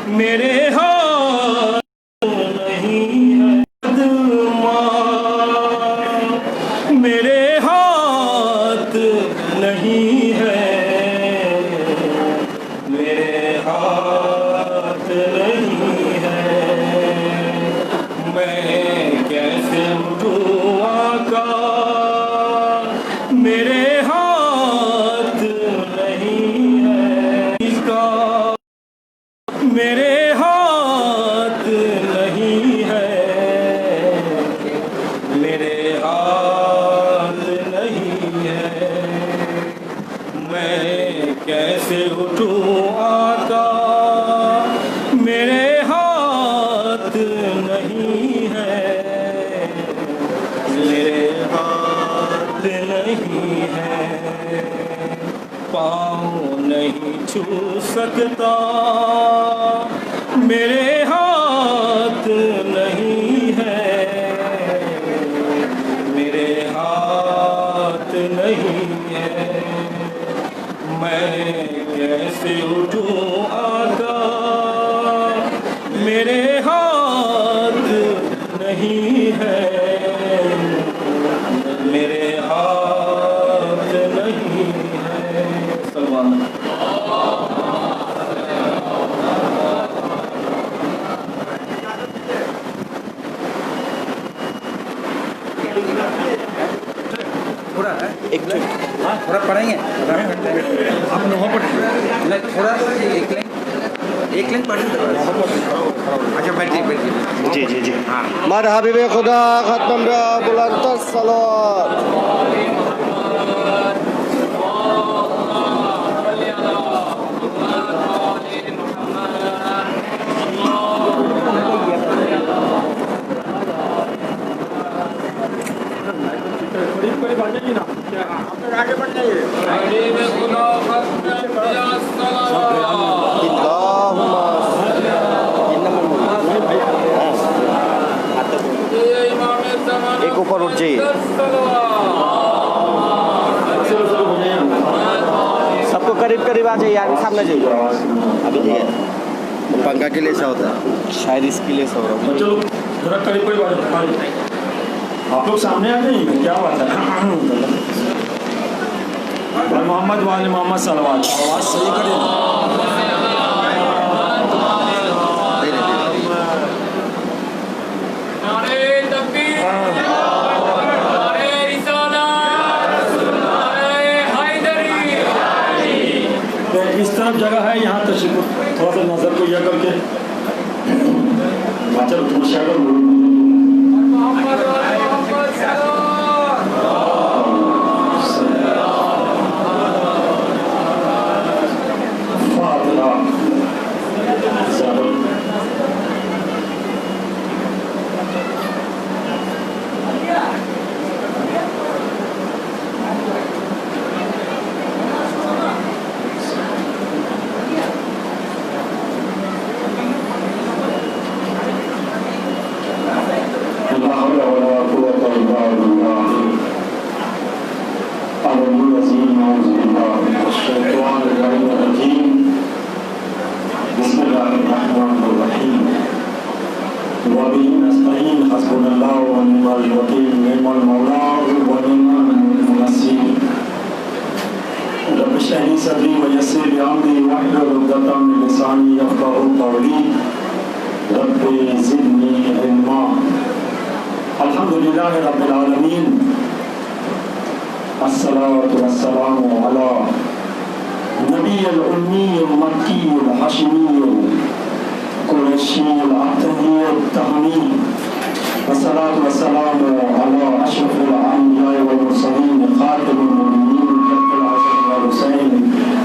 میرے ہاتھ نہیں ہے میرے ہاتھ نہیں ہے میرے ہاتھ نہیں ہے میں کیسے اٹھوں آقا میرے ہاتھ نہیں ہے میرے ہاتھ نہیں ہے میرے ہاتھ نہیں ہے میں کیسے اٹھوں آقا میرے ہاتھ نہیں ہے میرے ہاتھ نہیں ہے پاؤں نہیں چھو سکتا میرے ہاتھ نہیں ہے میرے ہاتھ نہیں ہے میں کیسے اٹھوں آقا میرے ہاتھ نہیں ہے میرے ہاتھ نہیں ہے سلمان تھوڑا پڑھیں گے آپ نوحہ پڑھیں تھوڑا ایک لائن پڑھیں اچھا بیٹھیے جی جی جی مر حبیب خدا ختم بلند الصلوات ایک اوپر اٹھ جائیے سب کو قریب قریب آ جائیے آگے سامنے جائیے ابھی جائیے پنکھا کے لیے ایسا ہوتا ہے شاید اس کے لیے ایسا ہو رہا چلو تھوڑا قریب کوئی بات آپ لوگ سامنے آ جائیں گے کیا بات ہے محمد والے محمد صلوات آواز صحیح کریں اس طرف جگہ ہے یہاں تشریف تھوڑا سا نظر کو یہ کر کے چلو تم شکل صدری ویسر امری واحلل عقدۃ من لسانی یفقهوا قولی رب زدنی علما الحمدللہ رب العالمین الصلاة والسلام علی نبی الامی المکی الحاشمی القریشی العطری التہمی والصلاة والسلام علی اشرف الانبیاء والمرسلین خاتم النبیین حسین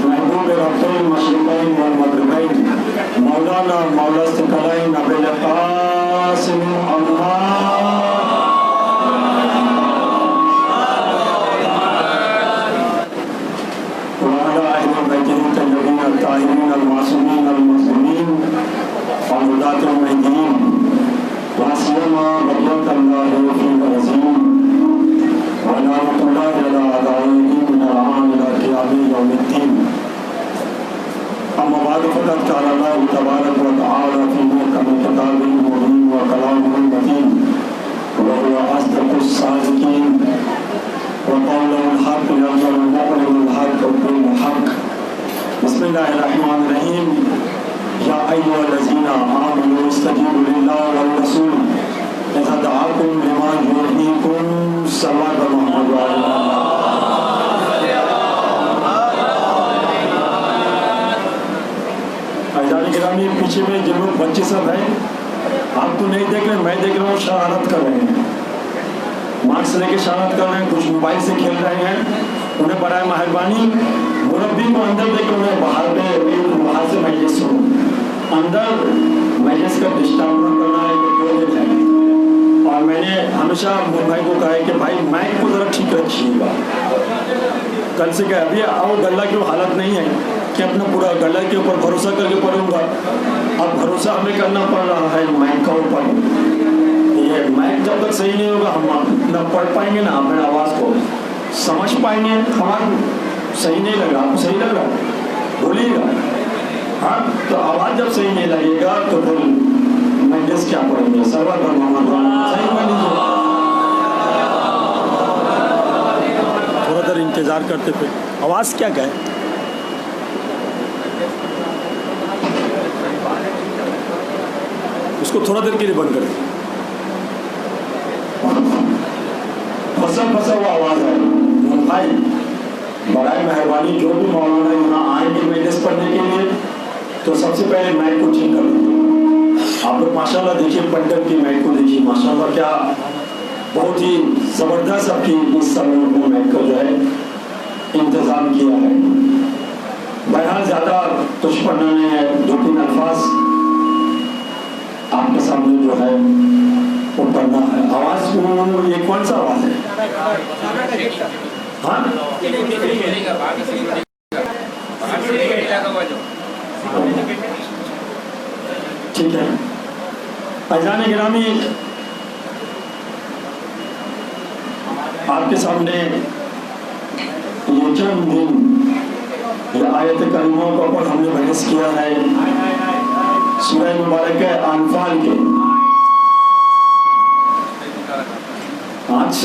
محبوب ربطین مشرقین والمغربین مولانا مولا استقلین ابو القاسم وعلى اهل بيته الطيبين الطاهرين المعصومين المظلومين وعلى المهديين وسيما بقية الله في الصادقين وقوله الحق يرجع المؤمن الحق وكل حق. بسم الله الرحمن الرحيم. يا أيها الذين آمنوا استجيبوا لله والرسول إذا دعاكم لما يحييكم. صلوات محمد وعلى आजादी गिरामी पीछे में जो लोग बच्चे सब हैं, आप तो नहीं देख रहे, मैं देख रहा हूँ, शरारत कर रहे हैं, मार्क्स लेके शरारत कर रहे हैं, कुछ मोबाइल से खेल रहे हैं. उन्हें बड़ाए मेहरबानी मुरब्बी को अंदर देकर उन्हें बाहर से मजलिस सुनो. अंदर मजलिस का डिस्टर्ब न करना है तो क्यों देते हैं. और मैंने हमेशा मोहन भाई को कहा है कि भाई माइक को ज़रा ठीक रखिएगा. कल से क्या अभी आओ गला की हालत नहीं है कि अपना पूरा गला के ऊपर भरोसा करके पढ़ूंगा. अब भरोसा हमें करना पड़ रहा है माइक का ऊपर. ये माइक जब तक सही नहीं होगा हम न पढ़ पाएंगे ना अपने आवाज़ को समझ पाएंगे. हमारा सही नहीं लग रहा, आपको सही लग रहा बोलिएगा. हाँ, तो आवाज़ जब सही नहीं लगेगा तो फिर मजलिस क्या पढ़ेंगे. सर्वर पर मोहम्मद सही कर लीजिए. थोड़ा देर इंतज़ार करते थे. आवाज़ क्या गए. उसको थोड़ा देर के लिए बंद कर दे. फंसा हुआ आवाज़ है. भाई बराए मेहरबानी जो भी मौलाना यहाँ आएंगे मजलिस पढ़ने के लिए तो सबसे पहले माइक को ठीक कर दीजिए. आप लोग माशाल्लाह देखिए पंडित की माइक को देखिए माशाल्लाह क्या बहुत ही ज़बरदस्त आपकी इस समय में माइक का जो है इंतज़ाम किया है. बहरहाल ज़्यादा कुछ पढ़ना नहीं है. 2-3 अल्फाज आपके सामने जो है वो पढ़ना है. आवाज़ ये कौन सा आवाज़ है. हाँ ठीक है. अज़ान गिरामी आपके सामने ये चंद दिन ये आयत करीमों के ऊपर हमने बहस किया है. सूरह मुबारक है अनफाल के. आज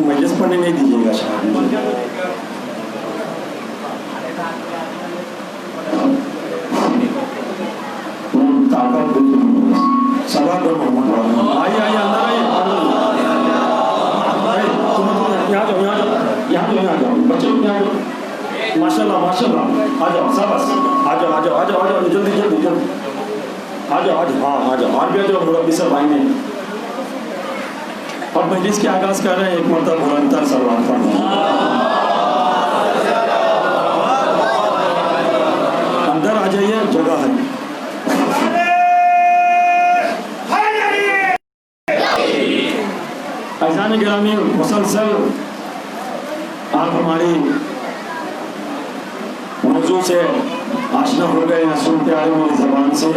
मजलिस पढ़ने नहीं दीजिएगा शायद. ताकत सभा पर मोहम्मद आइए आइए अंदर आइए. तुम यहाँ जाओ बच्चों यहाँ जाओ. माशाल्लाह माशाल्लाह आ जाओ शाबाश. आ जाओ जल्दी आ जाओ. हाँ आ जाओ. और भी आ जाओ मुरब्बी सब आएंगे. और मजलिस के आगाज़ कर रहे हैं. एक मरतबा बुलंदतर सलवात पढ़ना. अंदर आ जाइए जगह है. अज़ान गिरामी मुसलसल आप हमारी मौजू से आशना हो गए हैं. सुनते आ रहे मेरी ज़बान से.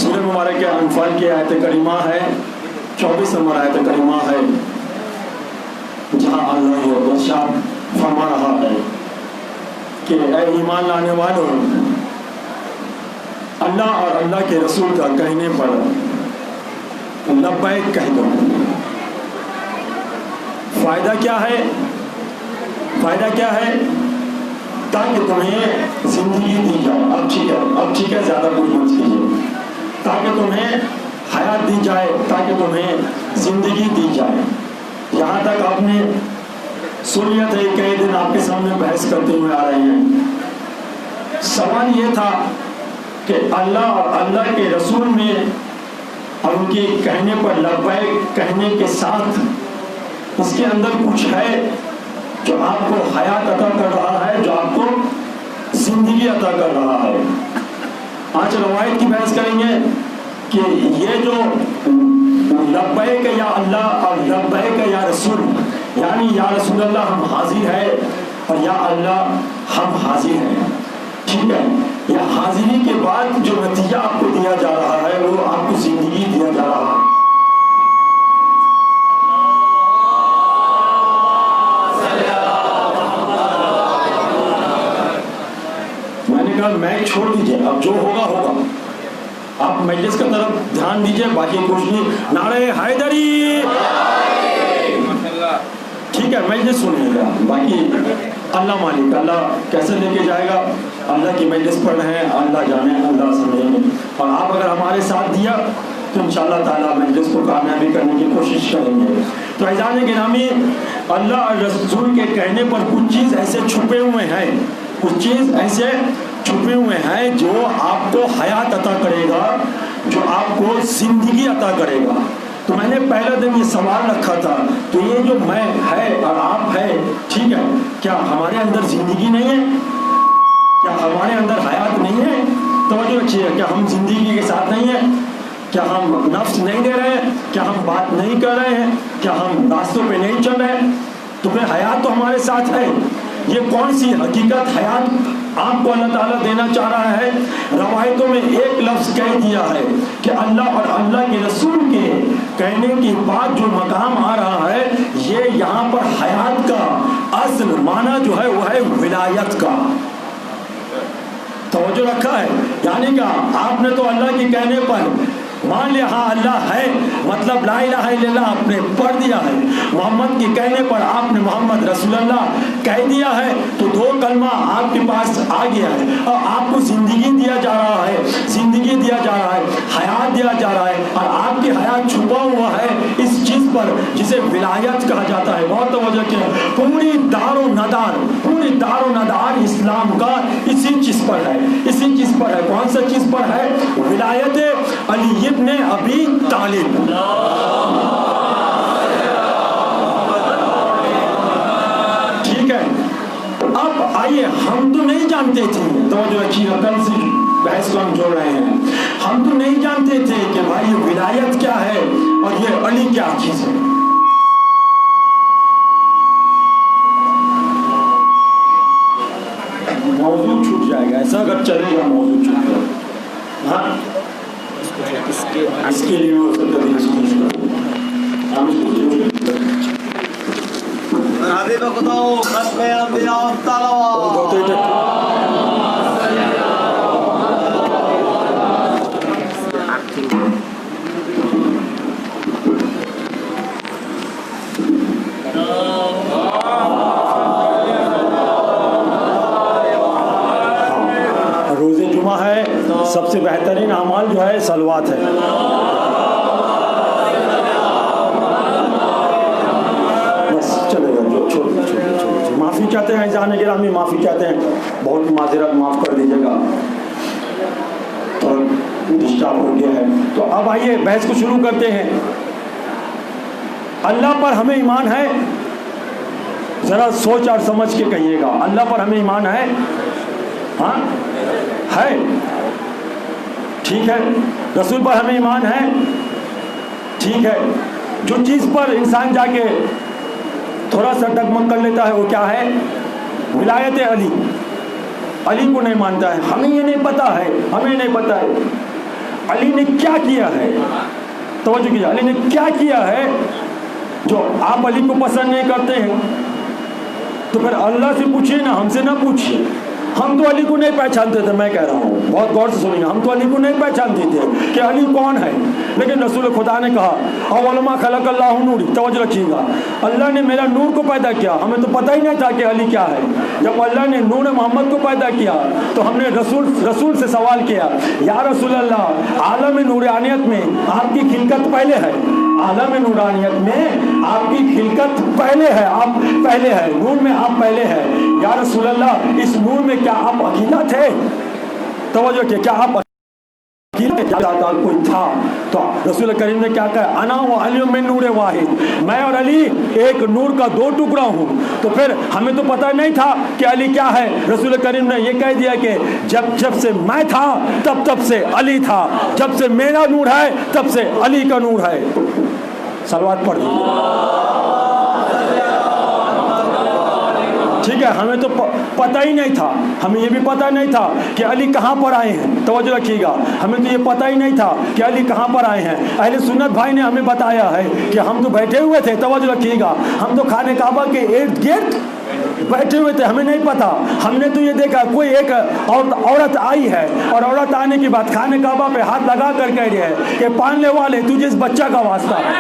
सूरह मुबारक के अनफाल की आयत करीमा है 24 नंबर आयत करीमा है जहाँ अल्लाह इरशाद फरमा रहा है कि ऐ ईमान लाने वालों अल्लाह और अल्लाह के रसूल का कहने पर लब्बैक कह दो. फ़ायदा क्या है ताकि तुम्हें ज़िंदगी दी जाए. अब ठीक है ज़्यादा कुछ मत कीजिए. ताकि तुम्हें हयात दी जाए, ताकि तुम्हें ज़िंदगी दी जाए. यहाँ तक आपने सुन लिया था. कई दिन आपके सामने बहस करते हुए आ रहे हैं. सवाल ये था कि अल्लाह और अल्लाह के रसूल में और उनके कहने पर लब्बैक कहने के साथ उसके अंदर कुछ है जो आपको हयात अता कर रहा है, जो आपको जिंदगी अता कर रहा है. आज रवायत की बहस करेंगे कि ये जो लब्बैक या अल्लाह और लब्बैक या रसूल यानी या रसूल अल्लाह हम हाजिर है और या अल्लाह हम हाजिर हैं. ठीक है. या हाजिरी के बाद जो नतीजा आपको दिया जा रहा है वो आपको जिंदगी दिया जा रहा है. मैंने कहा मैच छोड़ दीजिए. अब जो होगा आप मजलिस की तरफ ध्यान दीजिए. बाकी कुछ नहीं. नारे हैदरी اللہ مالک، اللہ کیسے لے کے جائے گا، اللہ کی مجلس پڑھ رہے ہیں، اللہ جانے، اللہ سمجھیں گے. اور آپ اگر ہمارے ساتھ دیا تو انشاءاللہ تعالیٰ مجلس کو کامیابی کرنے کی کوشش کریں گے. تو اعزان گرامی، اللہ اور رسول کے کہنے پر کچھ چیز ایسے چھپے ہوئے ہیں، کچھ چیز ایسے چھپے ہوئے ہیں جو آپ کو حیات عطا کرے گا، جو آپ کو زندگی عطا کرے گا. تو میں نے پہلا دن یہ سوال رکھا تھا، تو یہ جو میں ہے اور آپ ہے، ٹھیک ہے، کیا ہمارے اندر زندگی نہیں ہے؟ کیا ہمارے اندر حیات نہیں ہے؟ توجہ رکھیے، کیا ہم زندگی کے ساتھ نہیں ہیں؟ کیا ہم نفس نہیں دے رہے ہیں؟ کیا ہم بات نہیں کر رہے ہیں؟ کیا ہم راستوں پہ نہیں چل رہے ہیں؟ تو پھر حیات تو ہمارے ساتھ ہے. یہ کون سی حقیقت حیات آپ کو اللہ تعالیٰ دینا چاہ رہا ہے؟ روایتوں میں ایک لفظ کہہ دیا ہے کہ اللہ اور اللہ کے رسول کے کہنے کے بعد جو مقام آ رہا ہے، یہ یہاں پر حیات کا اصل معنی جو ہے وہ ہے ولایت کا. توجہ رکھا ہے، یعنی کہ آپ نے تو اللہ کے کہنے پر مان لیا ہاں اللہ ہے، مطلب لا الہ الا اللہ آپ نے پڑھ دیا ہے. محمد کے کہنے پر آپ نے محمد رسول اللہ کہہ دیا ہے، تو دو کلمہ آپ کے پاس آ گیا ہے. اور آپ کو زندگی دیا جا رہا ہے، زندگی دیا جا رہا ہے، حیات دیا جا رہا ہے، اور آپ کی حیات چھپا ہوا ہے اس چیز پر جسے ولایت کہا جاتا ہے. بہت توجہ کیا، پوری دار و ندار، پوری دار و ندار اسلام کا اسی چیز پر ہے، اسی چیز پر ہے. کون سا چیز پر ہے؟ ولایت علی ابن ابی طالب. ٹھیک ہے، اب آئیے، ہم تو نہیں جانتے تھے، توجہ رکھیے، کل سے بحث کو ہم جوڑ رہے ہیں، ہم تو نہیں جانتے تھے کہ بھائی یہ ولایت کیا ہے اور یہ علی کیا چیز ہے. موضوع چھوٹ جائے گا، ایسا اگر چلے گا موضوع چھوٹ جائے گا. ہاں، اس کے لیے وہ سب کبھی اس کو روز جمعہ ہے، سب سے بہترین اعمال جو ہے صلوات ہے. بس چلے گا، جو چھوڑ معافی چاہتے ہیں جانے کے رامی، معافی چاہتے ہیں، بہت معذرت، معاف کر دیجیے گا، اور ڈسٹرب ہو گیا ہے. تو اب آئیے بحث کو شروع کرتے ہیں. اللہ پر ہمیں ایمان ہے؟ ذرا سوچ اور سمجھ کے کہیے گا، اللہ پر ہمیں ایمان ہے؟ ہاں ہے، ٹھیک ہے. رسول پر ہمیں ایمان ہے؟ ٹھیک ہے. جو چیز پر انسان جا کے تھوڑا سا ڈگمگ کر لیتا ہے وہ کیا ہے؟ ولایت علی. علی کو نہیں مانتا ہے، ہمیں یہ نہیں پتا ہے، ہمیں نہیں پتا ہے علی نے کیا کیا ہے. توجہ کیجیے، علی نے کیا کیا ہے جو آپ علی کو پسند نہیں کرتے ہیں؟ تو پھر اللہ سے پوچھیے نا، ہم سے نہ پوچھیے. ہم تو علی کو نہیں پہچانتے تھے، میں کہہ رہا ہوں، بہت غور سے سنیں گے، ہم تو علی کو نہیں پہچانتے تھے کہ علی کون ہے. لیکن رسول خدا نے کہا اول ما خلق اللہ نور. توجہ رکھیے گا، اللہ نے میرا نور کو پیدا کیا. ہمیں تو پتہ ہی نہیں تھا کہ علی کیا ہے. جب اللہ نے نور محمد کو پیدا کیا تو ہم نے رسول سے سوال کیا، یا رسول اللہ، عالم نورانیت میں آپ کی خلقت پہلے ہے، عالم نورانیت میں آپ کی خلقت پہلے ہے، آپ پہلے ہے، نور میں آپ پہلے ہے. یا رسول اللہ، اس نور میں کیا آپ اکیلا تھے؟ توجہ کیا آپ اکیلا کوئی تھا؟ تو رسول کریم نے کیا کہا، انا و علی من نور واحد، میں اور علی ایک نور کا دو ٹکڑا ہوں. تو پھر ہمیں تو پتہ نہیں تھا کہ علی کیا ہے. رسول کریم نے یہ کہہ دیا کہ جب سے میں تھا تب سے علی تھا، جب سے میرا نور ہے تب سے علی کا نور ہے. صلوات پڑھ دیجیے. ٹھیک ہے، ہمیں تو پتہ ہی نہیں تھا، ہمیں یہ بھی پتہ نہیں تھا کہ علی کہاں پر آئے ہیں. توجہ رکھیے گا، ہمیں تو یہ پتہ ہی نہیں تھا کہ علی کہاں پر آئے ہیں. اہل سنت بھائی نے ہمیں بتایا ہے کہ ہم تو بیٹھے ہوئے تھے. توجہ رکھیے گا، ہم تو خانہ کعبہ کے ارد گرد بیٹھے ہوئے تھے، ہمیں نہیں پتا. ہم نے تو یہ دیکھا کوئی ایک عورت آئی ہے، اور عورت آنے کے بعد خانہ کعبہ پہ ہاتھ لگا کر کہہ رہی ہے کہ پالنے والے تجھے اس بچہ کا واسطہ ہے.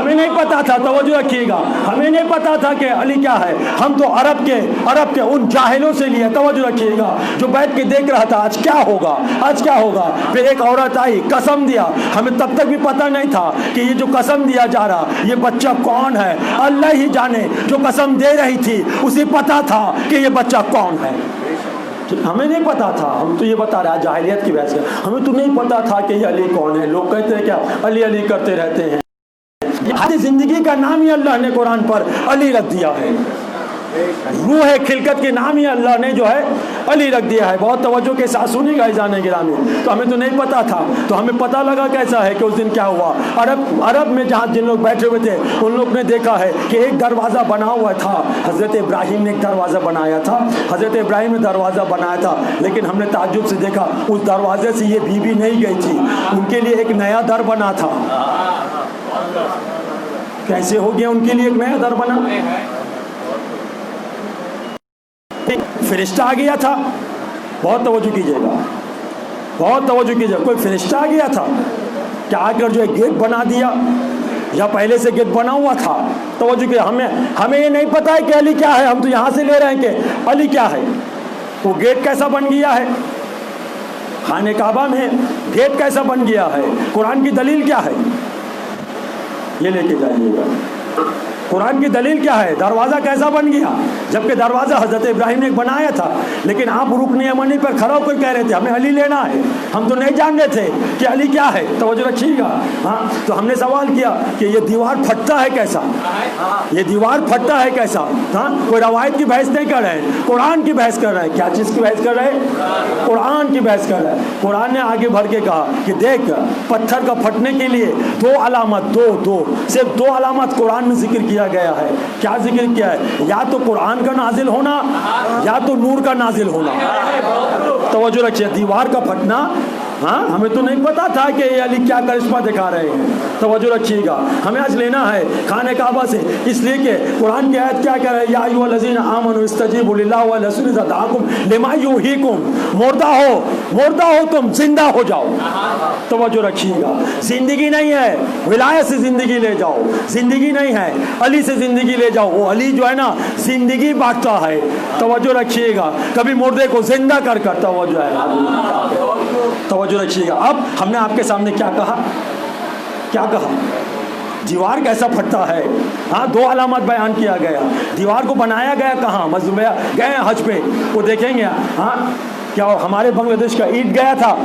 हमें नहीं पता था, तवज्जो रखिएगा, हमें नहीं पता था कि अली क्या है। हम तो अरब के उन जाहिलों से लिए, तवज्जो रखिएगा, जो बैठ के देख रहा था आज क्या होगा, आज क्या होगा। फिर एक औरत आई, कसम दिया, हमें तब तक भी पता नहीं था कि ये जो कसम दिया जा रहा ये बच्चा कौन है, अल्लाह ही जाने। जो कसम दे रही थी उसे पता था कि ये बच्चा कौन है, हमें नहीं पता था। हम तो ये बता रहे हैं जाहिलियत की वजह से, हमें तो नहीं पता था कि ये अली कौन है। लोग कहते हैं क्या अली अली करते रहते हैं, हर जिंदगी का नाम ही अल्लाह ने कुरान पर अली रख दिया है। रूह खिलकत के नाम ही अल्लाह ने जो है अली रख दिया है। बहुत तवज्जो के साथ सुनिएगा इज़ान गिरामी। तो हमें तो नहीं पता था, तो हमें पता लगा कैसा है कि उस दिन क्या हुआ। अरब में जहाँ जिन लोग बैठे हुए थे उन लोग ने देखा है कि एक दरवाज़ा बना हुआ था। हज़रत इब्राहिम ने एक दरवाज़ा बनाया था, हज़रत इब्राहिम ने दरवाज़ा बनाया था, लेकिन हमने ताज्जुब से देखा उस दरवाजे से ये बीबी नहीं गई थी, उनके लिए एक नया दर बना था। कैसे हो गया उनके लिए एक नया दर बना? फरिश्ता आ गया था, बहुत तवज्जो कीजिएगा, बहुत तवज्जो कीजिएगा। कोई फरिश्ता आ गया था क्या आकर जो है गेट बना दिया, या पहले से गेट बना हुआ था? तवज्जो कीजिए, हमें ये नहीं पता है कि अली क्या है। हम तो यहाँ से ले रहे हैं कि अली क्या है। वो गेट कैसा बन गया है, खाने काबा में गेट कैसा बन गया है, कुरान की दलील क्या है, ये लेके जाइएगा। कुरान की दलील क्या है, दरवाज़ा कैसा बन गया, जबकि दरवाज़ा हज़रत इब्राहिम ने बनाया था। लेकिन आप रुकन यमनी पर खड़ा होकर कह रहे थे हमें अली लेना है। हम तो नहीं जान रहे थे कि अली क्या है, तवज्जो रखिएगा। हाँ, तो हमने सवाल किया कि ये दीवार फटता है कैसा, ये दीवार फटता है कैसा। हाँ, कोई रवायत की बहस नहीं कर रहे हैं, कुरान की बहस कर रहे हैं। क्या चीज़ की बहस कर रहे हैं? कुरान की बहस कर रहे हैं। कुरान ने आगे बढ़ के कहा कि देख, पत्थर का फटने के लिए दो अलामत, सिर्फ दो अलामत कुरान में जिक्र किया गया है। क्या जिक्र किया है? या तो कुरान का नाजिल होना, या तो नूर का नाजिल होना। तवज्जो रखिए, दीवार का फटना, हाँ, हमें तो नहीं पता था कि ये अली क्या करिश्मा दिखा रहे हैं। तवज्जो रखिएगा, हमें आज लेना है खाने काबा से, इसलिए कि कुरान की आयत क्या कह रहा है, या अय्युहल्लज़ीना आमनू इस्तजीबू लिल्लाहि व लिरसूलिही इज़ा दआकुम लिमा युहयीकुम। मुर्दा हो तुम, जिंदा हो जाओ। तवज्जो रखिएगा, जिंदगी नहीं है, विलायत से जिंदगी ले जाओ, जिंदगी नहीं है, अली से जिंदगी ले जाओ। वो अली जो है ना जिंदगी बांटता है। तवज्जो रखिएगा, कभी मुर्दे को जिंदा कर तवज्जो है, तवज्जो रखिएगा। अब हमने आपके सामने क्या कहा, क्या कहा, दीवार कैसा फटता है। हाँ, दो अलामत बयान किया गया। दीवार को बनाया गया कहाँ, मस्जिद में गए हज पे, वो देखेंगे। हाँ, क्या हमारे बांग्लादेश का ईंट गया था?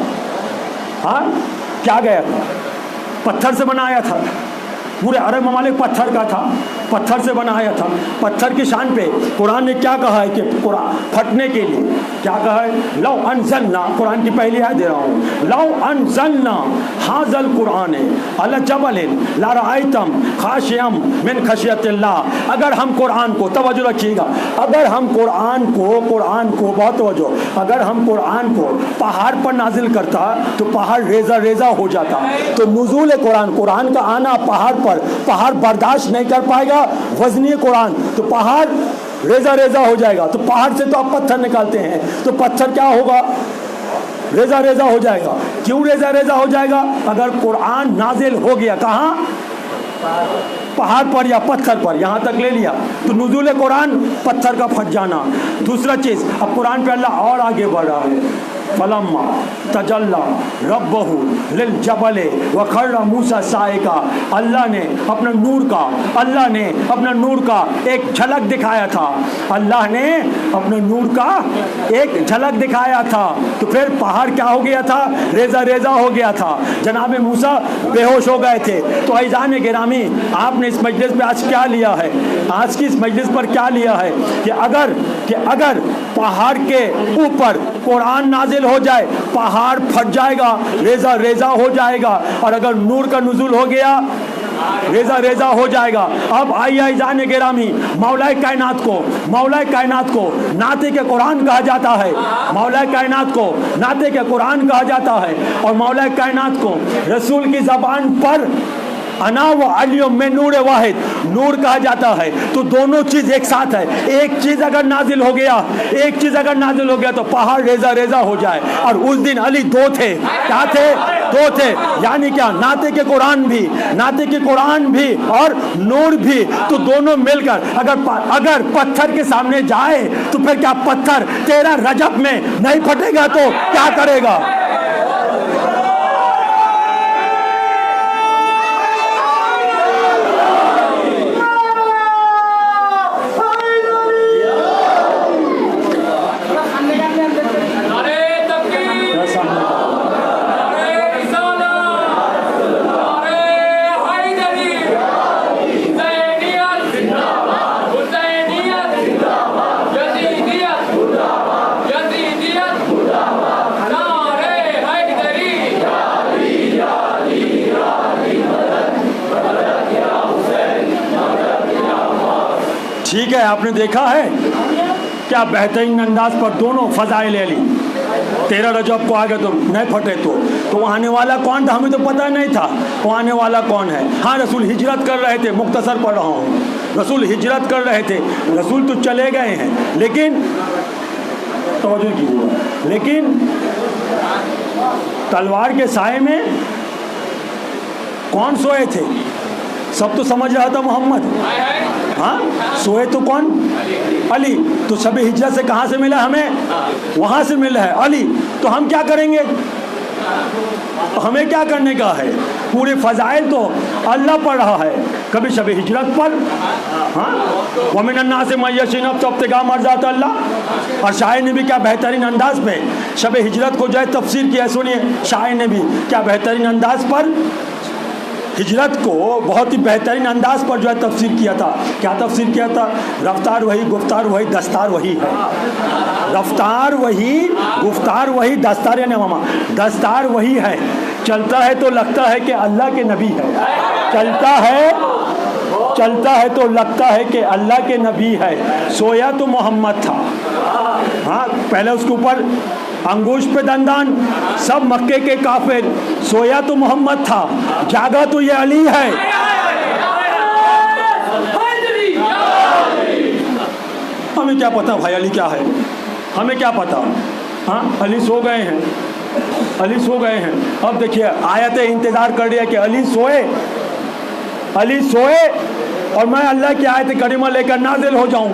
हाँ, क्या गया था? पत्थर से बनाया था। पूरे अरब ममालिक पत्थर का था, पत्थर से बनाया था। पत्थर की शान पे कुरान ने क्या कहा है कि कुरान फटने के लिए क्या कहा है, लौ अनज़लना, कुरान की पहली आयत दे रहा हूँ, लौ अनज़लना हाज़ल कुरान अला जबलिन लरअयतम खाशियम मिन खशियतिल्लाह। अगर हम कुरान को, तवज्जो रखिएगा, अगर हम कुरान को बहुत तवज्जो, अगर हम कुरान को पहाड़ पर नाजिल करता तो पहाड़ रेजा रेजा हो जाता। तो नुज़ूल कुरान का आना पहाड़ बर्दाश्त नहीं कर पाएगा वज़नी कुरान, तो पहाड़ रेजा रेजा हो जाएगा। तो पहाड़ से तो आप पत्थर निकालते हैं, तो पत्थर क्या होगा, रेजा रेजा हो जाएगा। क्यों रेजा रेजा हो जाएगा? अगर कुरान नाजिल हो गया कहाँ, पहाड़ पर या पत्थर पर, यहाँ तक ले लिया तो नुज़ूल कुरान पत्थर का फट जाना। दूसरा चीज़, अब कुरान पे अल्लाह और आगे बढ़ रहा है, फलम्मा तजल्ला रब्बहू लिल जबल व खर्रा मूसा साइका। अल्लाह ने अपना नूर का एक झलक दिखाया था, अल्लाह ने अपने नूर का एक झलक दिखाया था। तो फिर पहाड़ क्या हो गया था, रेजा रेजा हो गया था। जनाब मूसा बेहोश हो गए थे। तो अज़ीज़ान गिरामी, आपने इस मजलिस में आज क्या लिया है, आज की इस मजलिस पर क्या लिया है कि अगर पहाड़ के ऊपर कुरान नाजिल हो जाए, पहाड़ फट जाएगा, रेजा रेजा हो जाएगा। और अगर नूर का नुज़ूल हो गया, रेजा रेजा हो जाएगा। अब आइए जाने गिरामी, मौलाए कायनात को नाते के कुरान कहा जाता है, मौलाए कायनात को नाते के कुरान कहा जाता है। और मौलाए कायनात को रसूल की ज़बान पर अना व अलियो में नूर वाहिद, नूर कहा जाता है। तो दोनों चीज एक साथ है। एक चीज अगर नाजिल हो गया, एक चीज अगर नाजिल हो गया तो पहाड़ रेजा रेजा हो जाए। और उस दिन अली दो थे। क्या थे? दो थे। यानी क्या? नाते के कुरान भी और नूर भी। तो दोनों मिलकर अगर पत्थर के सामने जाए तो फिर क्या पत्थर 13 रजब में नहीं फटेगा तो क्या करेगा? ठीक है, आपने देखा है क्या बेहतरीन अंदाज पर दोनों फजाइल अली। 13 रजब को आगे तो नहीं फटे तो आने वाला कौन था हमें तो पता नहीं था वो आने वाला कौन है। हाँ, रसूल हिजरत कर रहे थे, मुख्तसर पढ़ रहा हूँ, रसूल हिजरत कर रहे थे, रसूल तो चले गए हैं, लेकिन तवज्जो कीजिए, लेकिन तलवार के साए में कौन सोए थे? सब तो समझ रहा था मोहम्मद। हाँ, सोए तो कौन? अली। तो शब हिजरत से कहाँ से मिला हमें? वहाँ से मिला है अली। तो हम क्या करेंगे? हमें क्या करने का है? पूरे फजाइल तो अल्लाह पढ़ रहा है, कभी शब हिजरत पर। हाँ, वमिन अन्नास से मय्यशिन अब तब्तिगा मर्ज़ात अल्लाह। और शायर ने भी क्या बेहतरीन अंदाज पे शब हिजरत को जो है तफसीर किया। सुनिए, शायर ने भी क्या बेहतरीन अंदाज पर हिजरत को बहुत ही बेहतरीन अंदाज पर जो है तफसीर किया था। क्या तफसीर किया था? रफ्तार वही, गुफ्तार वही, दस्तार वही है। रफ्तार वही, गुफ्तार वही, दस्तार यानी मामा दस्तार वही है। चलता है तो लगता है कि अल्लाह के नबी है, चलता है तो लगता है कि अल्लाह के नबी है। सोया तो मोहम्मद था। हाँ, पहले उसके ऊपर अंगूश पे दंदान, सब मक्के के काफिर। सोया तो मोहम्मद था, जागा तो ये अली है। हमें क्या पता भाई अली क्या है? हमें क्या पता? हाँ, अली सो गए हैं, अली सो गए हैं। अब देखिए आयतें इंतजार कर रही है कि अली सोए, अली सोए और मैं अल्लाह की आयत करीमा लेकर नाजिल हो जाऊं।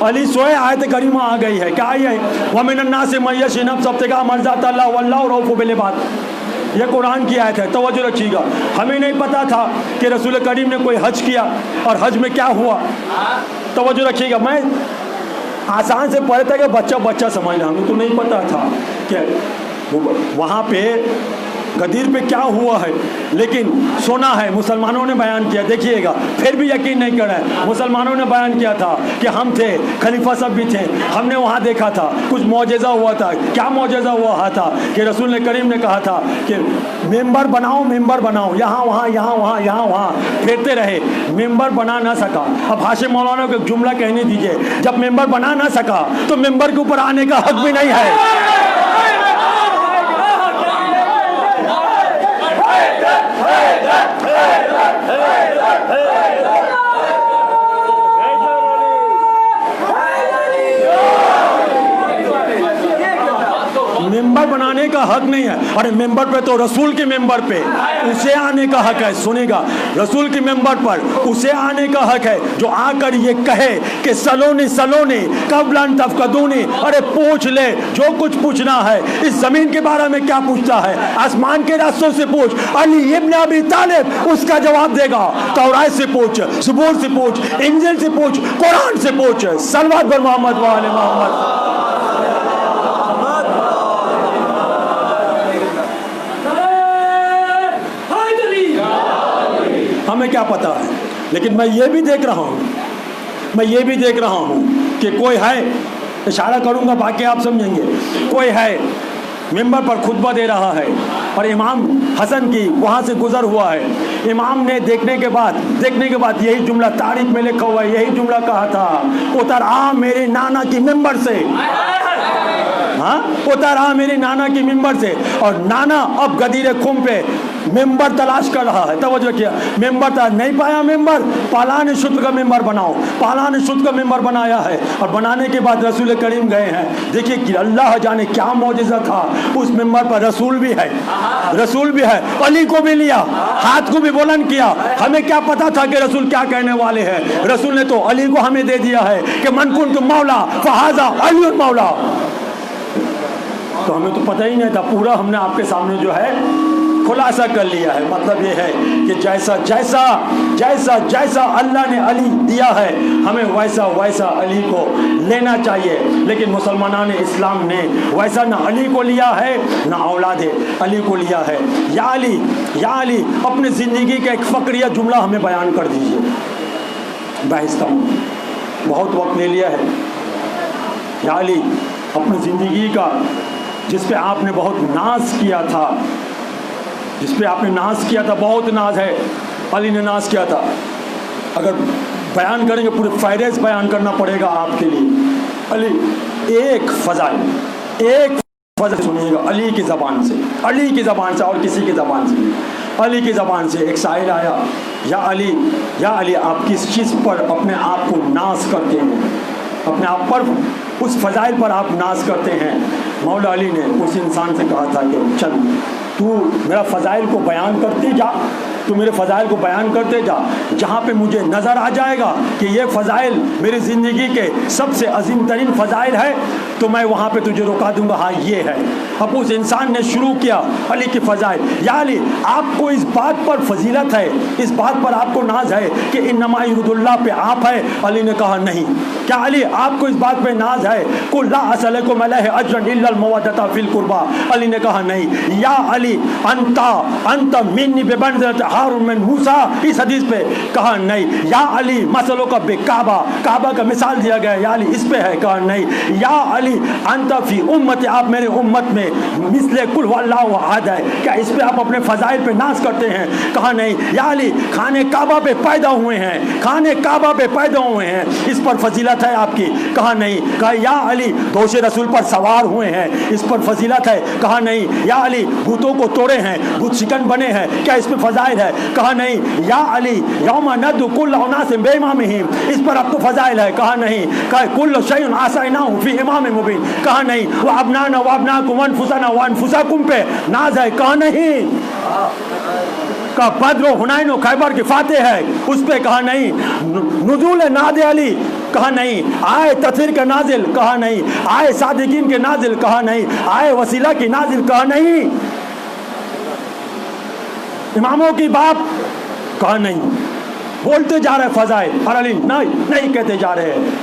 अली सोए, आयत करीमा आ गई है। क्या आई है? वमिन अन्नास से मय्यशिन अब तब्तिगा मर्ज़ात अल्लाह वल्लाहु रऊफ़ुन बिल इबाद। ये कुरान की आयत है, तवज्जो रखिएगा। हमें नहीं पता था कि रसूल करीम ने कोई हज किया और हज में क्या हुआ। तवज्जो रखिएगा। मैं आसान से पढ़े था कि बच्चा समझ रहा, हमें तो नहीं पता था कि वहाँ पे गदीर पे क्या हुआ है, लेकिन सुना है, मुसलमानों ने बयान किया। देखिएगा, फिर भी यकीन नहीं कर रहे हैं। मुसलमानों ने बयान किया था कि हम थे, खलीफा सब भी थे, हमने वहाँ देखा था, कुछ मौजज़ा हुआ था। क्या मौजज़ा हुआ था? कि रसूल ने करीम ने कहा था कि मेंबर बनाओ, मेंबर बनाओ, यहाँ वहाँ, यहाँ वहाँ, यहाँ वहाँ फेरते रहे, मेंबर बना ना सका। अब हाशिम मौलाना को एक जुमला कहने दीजिए, जब मेंबर बना ना सका तो मेंबर के ऊपर आने का हक भी नहीं है। मेंबर बनाने का हक नहीं है। अरे मेंबर पे तो रसूल के मेंबर पे उसे आने का हक है। सुनेगा, रसूल के मेंबर पर उसे आने का हक है जो आकर ये कहे कि सलोनी सलोनी कबलन तफकदूनी। अरे पूछ ले जो कुछ पूछना है। इस जमीन के बारे में क्या पूछता है? आसमान के रास्तों से पूछ। अली इब्न अबी तालिब उसका जवाब देगा। तौरात से पूछ, ज़बूर से पूछ, इंजील से पूछ, कुरान से पूछ। सल्लल्लाहु अलैहि मोहम्मद व आले मोहम्मद। हमें क्या पता है, लेकिन मैं ये भी देख रहा हूँ, कि कोई है, इशारा करूँगा बाकी आप समझेंगे, कोई है मिंबर पर खुतबा दे रहा है और इमाम हसन की वहाँ से गुजर हुआ है। इमाम ने देखने के बाद यही जुमला तारीख में लिखा हुआ है, यही जुमला कहा था, उतर आ मेरे नाना की मिंबर से। हाँ, उतर आ मेरे नाना की मिंबर से। और नाना अब गदीर खुम पे मेंबर तलाश कर रहा है, तवज्जो किया, मेंबर नहीं पाया, मेंबर पालान शुद्ध का मेंबर बनाओ, पालान शुद्ध का मेंबर बनाया है, और बनाने के बाद रसूल करीम गए हैं। देखिए कि अल्लाह जाने क्या मौजज़ा था, उस मेंबर पर रसूल भी है, रसूल भी है, अली को भी लिया, हाथ को भी बुलंद किया। हमें क्या पता था कि रसूल क्या कहने वाले हैं? रसूल ने तो अली को हमें दे दिया है कि मन कुंतु मौला फहाजा अली मौला। तो हमें तो पता ही नहीं था, पूरा हमने आपके सामने जो है खुलासा कर लिया है। मतलब ये है कि जैसा जैसा जैसा जैसा अल्लाह ने अली दिया है, हमें वैसा वैसा अली को लेना चाहिए। लेकिन मुसलमानान इस्लाम ने वैसा ना अली को लिया है, ना औलाद अली को लिया है। या अली अपनी ज़िंदगी का एक फ़क्रिया जुमला हमें बयान कर दीजिए। बहस्ता हूँ, बहुत वक्त ले लिया है। या अली अपनी ज़िंदगी का जिस पे आपने बहुत नाज किया था, जिस पे आपने नाज किया था, बहुत नाज है, अली ने नाज किया था। अगर बयान करेंगे पूरे फ़हरिस्त बयान करना पड़ेगा आपके लिए। अली एक फ़ज़ाइल सुनिएगा अली की ज़बान से, अली की ज़बान से, और किसी की ज़बान से नहीं, अली की ज़बान से। एक शायर आया, या अली आप किस चीज़ पर अपने आप को नाज करते हैं, अपने आप पर उस फ़ज़ाइल पर आप नाज करते हैं। मौला अली ने उस इंसान से कहा था कि चल तू मेरा फ़ज़ाइल को बयान करते जा, तू मेरे फ़ज़ाइल को बयान करते जा, जहाँ पे मुझे नज़र आ जाएगा कि ये फ़ज़ाइल मेरी ज़िंदगी के सबसे अजीम तरीन फ़ज़ाइल है, तो मैं वहाँ पे तुझे रुका दूँगा। हाँ ये है। अब उस इंसान ने शुरू किया अली की फ़ज़ाइल। या अली आपको इस बात पर फजीलत है, इस बात पर आपको नाज है कि इन्नमा युरिदुल्लाह पे आप है? अली ने कहा नहीं। क्या अली आपको इस बात पे नाज है? कुल ला असलकुम अलैहि अजरन इल्लल मवद्दता फिल कुर्बा। अली ने कहा नहीं। या अली अंत मिन्नी बिमंज़िलति हारून मिन मूसा, इस हदीस पे कहा नहीं। या अली मसलों का काबा का मिसाल दिया गया, या अली इस पे है, कहा नहीं। या अली अंत फी उम्मती, आप मेरे उम्मत में मिसले कुल वल्लाहु अहद है, क्या इस पे आप अपने फ़ज़ाइल पे नाज करते हैं? कहा नहीं। या अली खाने काबा पे पैदा हुए हैं, खाने काबा पे पैदा हुए हैं, इस पर फजीलत है आपकी? कहा नहीं। कहा या अली दोषे रसूल पर सवार हुए हैं, इस पर फजीलत है? कहा नहीं। या अली भूतों को तोड़े हैं, भूत शिकन बने हैं, क्या इस पर फजाइल है? कहा नहीं। या अली यौमा नदु कुल्ल उनासिम बिइमामिहिम, इस पर आपको फजाइल है? कहा नहीं। कहा कुल्लु शैइन आसैनाहु फी इमाम मुबीन, कहा नहीं। व अबनाना व अबनाकुम व अनफुसना व अनफुसाकुम पे नाज है? कहा नहीं। का बद्र हुनैन व खैबर की फातेह है, उस पे कहा नहीं। नुज़ूल नादे अली, कहा नहीं। आए तथीर का नाजिल, कहा नहीं। आए सादिकीन के नाजिल, कहा नहीं। आए वसीला की नाजिल, कहा नहीं। इमामों की बाप, कहा नहीं। बोलते जा रहे फजाइल, और अली नहीं कहते जा रहे हैं।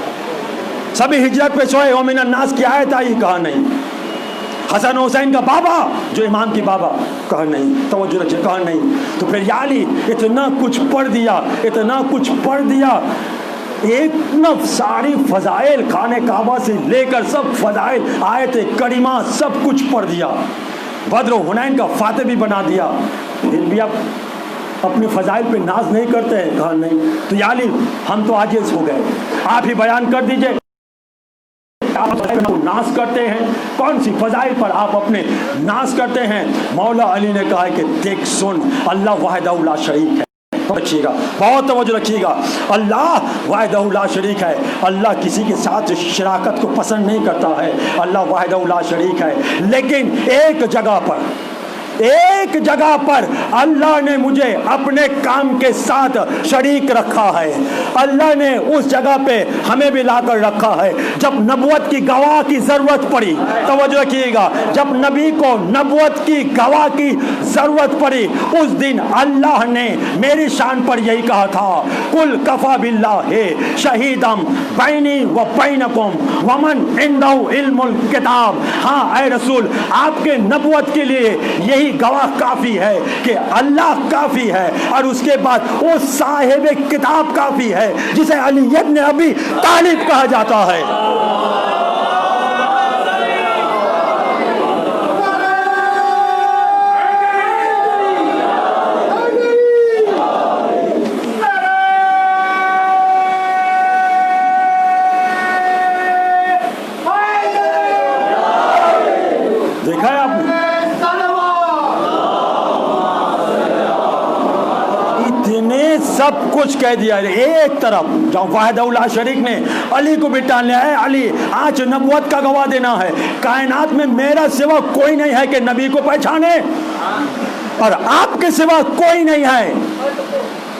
सभी हिजरत पे सोए हो मिनन नास की आयत आई, कहा नहीं। हसन हुसैन का बाबा जो इमाम की बाबा, कहा नहीं। तवज्जो रखिए, कहा नहीं। तो फिर या अली इतना कुछ पढ़ दिया, इतना कुछ पढ़ दिया, एक न सारी फजाइल खाने काबा से लेकर सब फजाइल आयत करीमा सब कुछ पढ़ दिया, बद्र हुनैन का फाते भी बना दिया, फिर भी आप अपने फजाइल पे नाज नहीं करते हैं? कहा नहीं। तो या अली हम तो आजिज़ हो गए, आप ही बयान कर दीजिए आप नाज करते हैं, कौन सी फजाइल पर आप अपने नाज करते हैं? मौला अली ने कहा कि देख सुन, अल्लाह वाहिदहु ला शरीक है। रखिएगा, बहुत तवज्जो रखिएगा, अल्लाह वाहिदहु ला शरीक है। अल्लाह किसी के साथ शराकत को पसंद नहीं करता है, अल्लाह वाहिदहु ला शरीक है। लेकिन एक जगह पर अल्लाह ने मुझे अपने काम के साथ शरीक रखा है। अल्लाह ने उस जगह पे हमें भी लाकर रखा है। जब नबुवत की गवाह की जरूरत पड़ी, तवज्जो रखिएगा, जब नबी को नबुवत की गवाह की जरूरत पड़ी, उस दिन अल्लाह ने मेरी शान पर यही कहा था, कुल कफा बिल्लाहि शहीदम बैनी व बैनकुम वमन इंदहु इल्मुल किताब। हाँ ऐ रसूल, आपके नबुवत के लिए यही गवाह काफी है कि अल्लाह काफी है, और उसके बाद वो साहिब किताब काफी है जिसे अली इब्न अबी तालिब कहा जाता है। देखा है आपने? सब कुछ कह दिया है। एक तरफ जब वाहिदुल्लाह शरीक ने अली को बिठा लिया है, अली आज नबूवत का गवाह देना है, कायनात में मेरा सिवा कोई नहीं है कि नबी को पहचाने, और आपके सिवा कोई नहीं है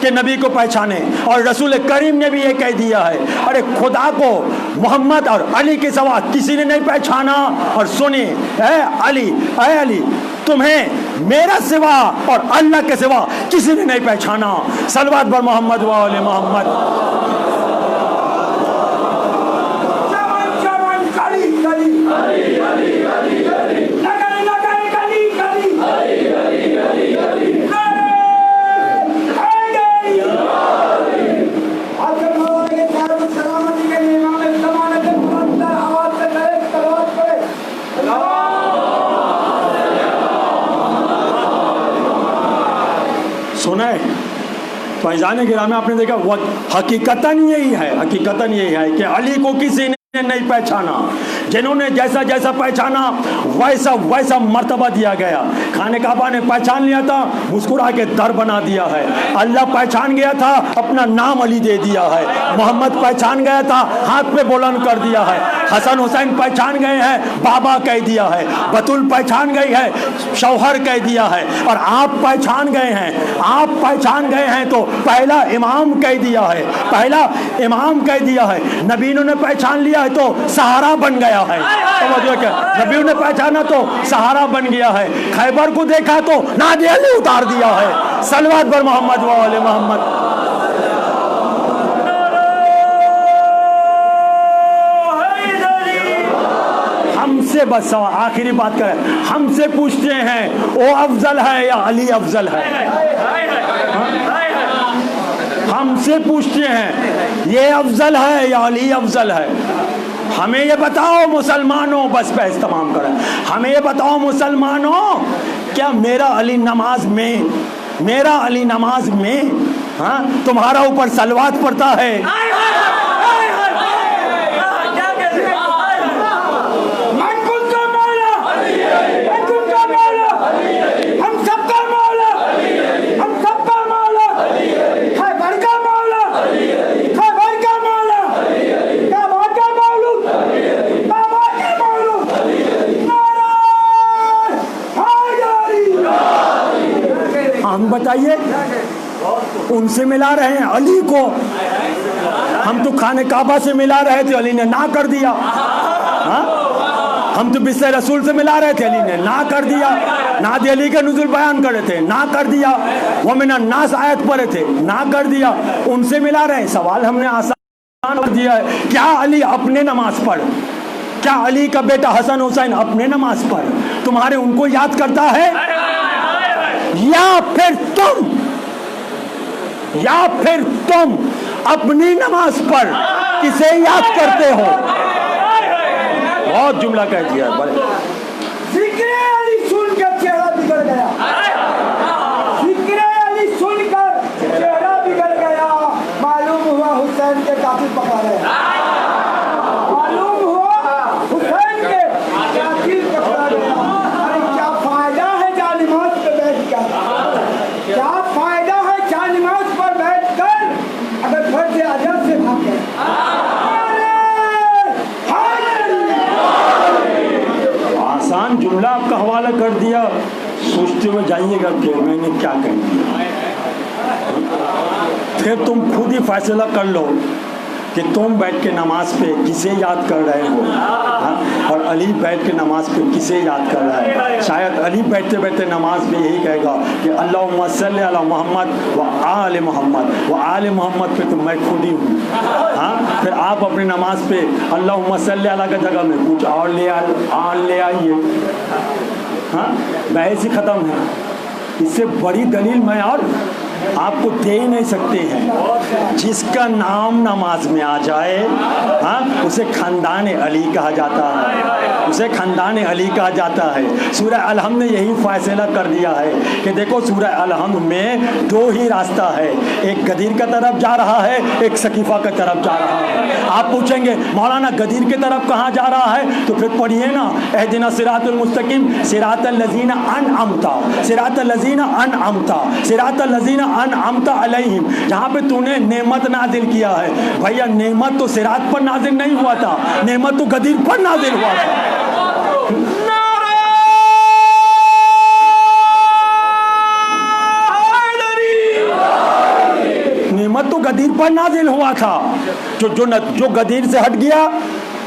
कि नबी को पहचाने। और रसूल करीम ने भी ये कह दिया है, अरे खुदा को मोहम्मद और अली के सिवा किसी ने नहीं पहचाना। और सुनिए ऐ अली तुम्हें मेरा सिवा और अल्लाह के सिवा किसी ने नहीं पहचाना। सलवात बर मोहम्मद व आले मोहम्मद। सुना है फैजान गिरामी, आपने देखा वो हकीकतन यही है कि अली को किसी ने नहीं पहचाना। जिन्होंने जैसा जैसा पहचाना वैसा वैसा मर्तबा दिया गया। खाने काबा ने पहचान लिया था, मुस्कुरा के दर बना दिया है। अल्लाह पहचान गया था, अपना नाम अली दे दिया है। मोहम्मद पहचान गया था, हाथ पे बुलंद कर दिया है। हसन हुसैन पहचान गए हैं, बाबा कह दिया है। बतुल पहचान गई है, शौहर कह दिया है। और आप पहचान गए हैं तो पहला इमाम कह दिया है। नबीनों ने पहचान लिया है तो सहारा बन गया है। नबीयों ने पहचाना तो सहारा बन गया है। खैबर को देखा तो नादे अली उतार दिया है। सलवात बर मोहम्मद व आले मोहम्मद। हमसे बस आखिरी बात करें, हमसे पूछते हैं वो अफजल है या अली अफजल है? हमसे पूछते हैं ये अफजल है या अली अफजल है? हमें ये बताओ मुसलमानों, बस बहस तमाम करें। हमें ये बताओ मुसलमानों, क्या मेरा अली नमाज में तुम्हारा ऊपर सलवात पढ़ता है? हम बताइए, उनसे मिला रहे हैं अली को। हम तो खाने काबा से मिला रहे थे, अली ने ना कर दिया। हम तो बिस्से रसूल से मिला रहे थे, अली ने ना कर दिया। नादे अली का नुज़ुल बयान कर रहे थे, ना कर दिया। वो मिना नास आयत पढ़े थे, ना कर दिया। उनसे मिला रहे हैं। सवाल हमने आसान कर दिया है, क्या अली अपने नमाज पढ़, क्या अली का बेटा हसन हुसैन अपने नमाज पढ़ तुम्हारे उनको याद करता है? या फिर तुम अपनी नमाज पर किसे याद करते हो? बहुत जुमला कह दिया। जिक्र अली सुनकर चेहरा बिगड़ गया, जिक्र अली सुनकर चेहरा बिगड़ गया। मालूम हुआ हुसैन के कातिल पकड़ा गया, मालूम हुआ हुसैन के कातिल पकड़ा गया। अरे क्या फायदा है जानिमाज पे बैठ कर, क्या फायदा है जानिमाज पर बैठ कर अगर घर से अजब से भाग गए। आसान जुमला आपका हवाला कर दिया, सोचते हुए जाइएगा कि मैंने क्या कह दिया। फिर तुम खुद ही फैसला कर लो कि तुम बैठ के नमाज पे किसे याद कर रहे हो, और अली बैठ के नमाज पे किसे याद कर रहा है। शायद अली बैठते बैठते नमाज पे यही कहेगा कि अल्लाहुम्मा सल्ली अला मोहम्मद व आले मोहम्मद पे तो मैं खुद ही हूँ। फिर आप अपनी नमाज पे अल्लाहुम्मा सल्ली अला का जगह में कुछ और ले आइए। बहस ही ख़त्म है। इससे बड़ी दलील मैं और आपको दे ही नहीं सकते हैं। जिसका नाम नमाज में आ जाए उसे खानदान अली कहा जाता है, सूरह अलहम ने यही फैसला कर दिया है कि देखो सूरह अलहम में दो ही रास्ता है, एक गदीर की तरफ जा रहा है, एक सकीफा की तरफ जा रहा है। आप पूछेंगे मौलाना गदीर की तरफ कहाँ जा रहा है, तो फिर पढ़िए ना, एहदिना सिरातुल मुस्तकीम सिरातल लज़ीना अनअमता, सिरातल लज़ीना अनअमत अलैहिम, जहाँ पे तूने नेमत नाजिल किया है। भैया नेमत तो सिरात पर नाजिल नहीं हुआ था, नेमत तो गदीर पर नाजिल हुआ था। नेमत तो गदीर पर नाजिल हुआ था। जो गदीर से हट गया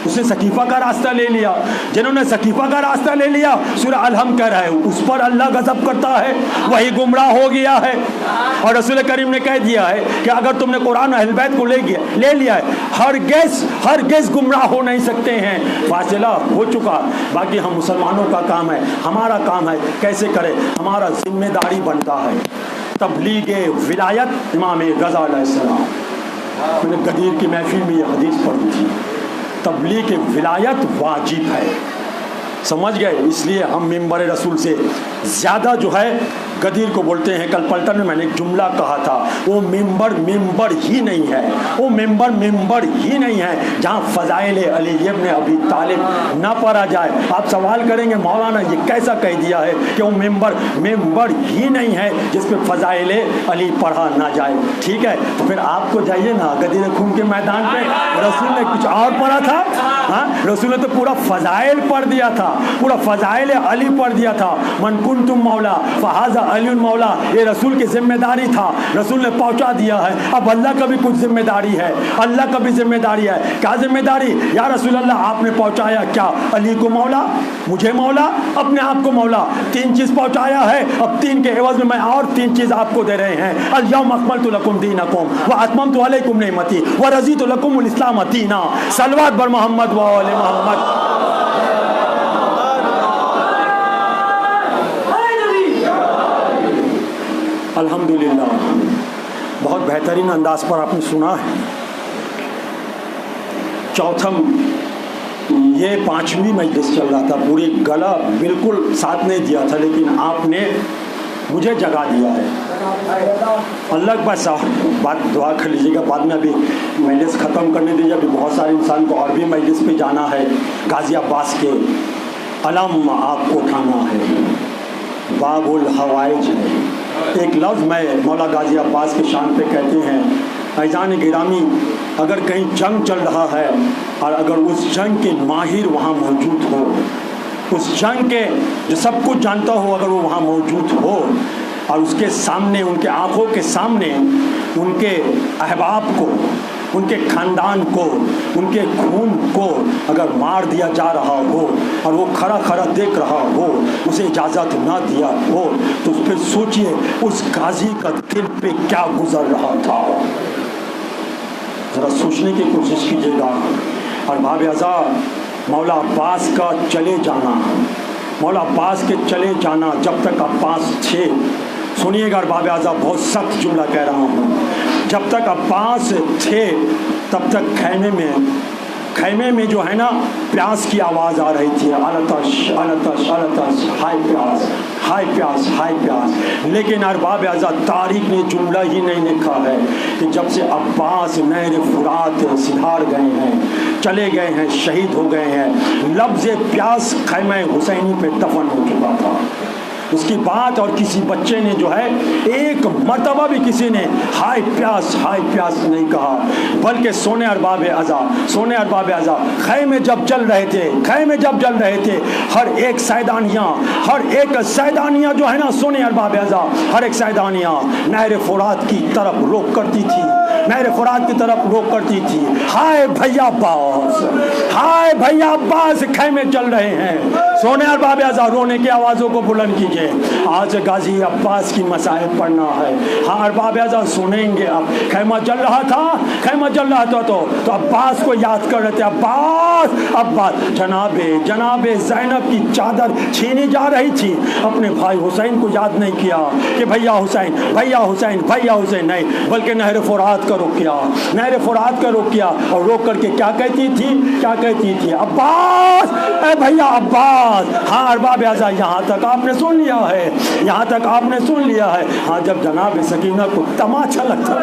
उसने सकीफा का रास्ता ले लिया। जिन्होंने सकीफा का रास्ता ले लिया, सूरह अलहम कह रहा है, उस पर अल्लाह गज़ब करता है, वही गुमराह हो गया है। और रसूल करीम ने कह दिया है कि अगर तुमने कुरान अहल बैत को ले लिया है, हर गेस गुमराह हो नहीं सकते हैं। फासिला हो चुका, बाकी हम मुसलमानों का काम है, हमारा काम है कैसे करें, हमारा जिम्मेदारी बनता है। तबलीग विलायत इमाम रज़ा अलैहिस्सलाम, मैंने गदीर की महफिल में ये हदीस पढ़ी थी, तबलीग विलायत वाजिब है, समझ गए। इसलिए हम मिंबर रसूल से ज़्यादा जो है गदीर को बोलते हैं। कल पलटन में मैंने एक जुमला कहा था, वो मिंबर ही नहीं है, वो मिंबर ही नहीं है जहाँ फ़ज़ाइल अली इब्न अबी तालिब ना पढ़ा जाए। आप सवाल करेंगे मौलाना ये कैसा कह दिया है कि वो मिंबर ही नहीं है जिस पे फ़ज़ाइल अली पढ़ा ना जाए। ठीक है, तो फिर आपको जाइए ना गदीर खून के मैदान पे, रसूल ने कुछ और पढ़ा था। हाँ, रसूल ने तो पूरा फ़ज़ाइल पढ़ दिया था, पूरा फ़ज़ाइल अली पढ़ दिया था। मन कुंतुम मौला फ़हाज़ा अली मौला, ये रसूल की जिम्मेदारी था, रसूल ने पहुंचा दिया है। अब अल्लाह का भी कुछ जिम्मेदारी है, अल्लाह का भी जिम्मेदारी है। क्या जिम्मेदारी? या रसूल अल्लाह आपने पहुंचाया क्या? अली को मौला, मुझे मौला, अपने आप को मौला, 3 चीज़ पहुंचाया है। अब 3 के एवज में मैं और 3 चीज़ आपको दे रहे हैं। अल-यौम अकमलतु लकुम दीनकुम व अतममतु अलैकुम निअमती व रज़ीतु लकुमुल इस्लाम दीना। सलवात बर मोहम्मद व आले मोहम्मद। अल्हम्दुलिल्लाह, बहुत बेहतरीन अंदाज पर आपने सुना है। ये 5वीं मजलिस चल रहा था, पूरी गला बिल्कुल साथ नहीं दिया था, लेकिन आपने मुझे जगा दिया है। अल्लाह के पास बात दुआ कर लीजिएगा, बाद में अभी मजलिस ख़त्म करने दीजिए, अभी बहुत सारे इंसान को और भी मजलिस पे जाना है। गाज़ी अब्बास के अलम आपको उठाना है, बाबुल हवाइज है। एक लफ्ज़ मैं मौला गाज़ी अब्बास के शान पे कहते हैं, ऐज़ान गिरामी, अगर कहीं जंग चल रहा है और अगर उस जंग के माहिर वहाँ मौजूद हो, उस जंग के जो सब कुछ जानता हो, अगर वो वहाँ मौजूद हो और उसके सामने, उनके आँखों के सामने उनके अहबाब को, उनके ख़ानदान को, उनके खून को अगर मार दिया जा रहा हो और वो खड़ा खड़ा देख रहा हो, उसे इजाज़त ना दिया हो, तो फिर सोचिए उस गाजी का दिल पे क्या गुजर रहा था। ज़रा सोचने की कोशिश कीजिएगा। और बाब आज़ाद मौला अब्बास का चले जाना, मौला अब्बास के चले जाना, जब तक अब्बास थे, सुनिएगा बाब आज़ाद बहुत सख्त जुमला कह रहा हूँ, जब तक अब्बास थे तब तक खैमे में जो है ना प्यास की आवाज़ आ रही थी, अलतश अलतश अलतश, हाय प्यास हाय प्यास हाय प्यास। लेकिन अरबाब आज़ाद तारीख ने जुमला ही नहीं लिखा है कि जब से अब्बास नहर फुरात सिधार गए हैं, चले गए हैं, शहीद हो गए हैं, लफ्ज़ प्यास खैमे हुसैनी पे दफन हो चुका था। उसकी बात और किसी बच्चे ने जो है एक मर्तबा भी किसी ने हाय प्यास नहीं कहा, बल्कि सोने अरबाब आज़ा खैमे जब जल रहे थे, हर एक सैदानियाँ जो है ना, सोने अरबाब आज़ा हर एक सैदानियाँ नहर फुरात की तरफ रोक करती थी, नहर फुरात की तरफ रोक करती थी। हाय भैया अब्बास खैमे चल रहे हैं, सोने अरबाब आज़ा रोने की आवाज़ों को बुलंद कीजिए। आज गाजी अब्बास की मसाइब पढ़ना है। हाँ, अरबाब आज़ाद सुनेंगे। अब खैमा जल रहा था तो अब्बास को याद कर रहे थे। अब्बास जनाबे ज़ैनब की चादर छीनी जा रही थी, अपने भाई हुसैन को याद नहीं किया कि भैया हुसैन नहीं, बल्कि नहर फुरात का रुक किया और रोक करके क्या कहती थी अब्बास, ए भैया अब्बास। हाँ अरबाब आज़ा, यहाँ तक आपने सुन लिया है। हाँ, जब जनाब सकीना को तमाचा लगता था,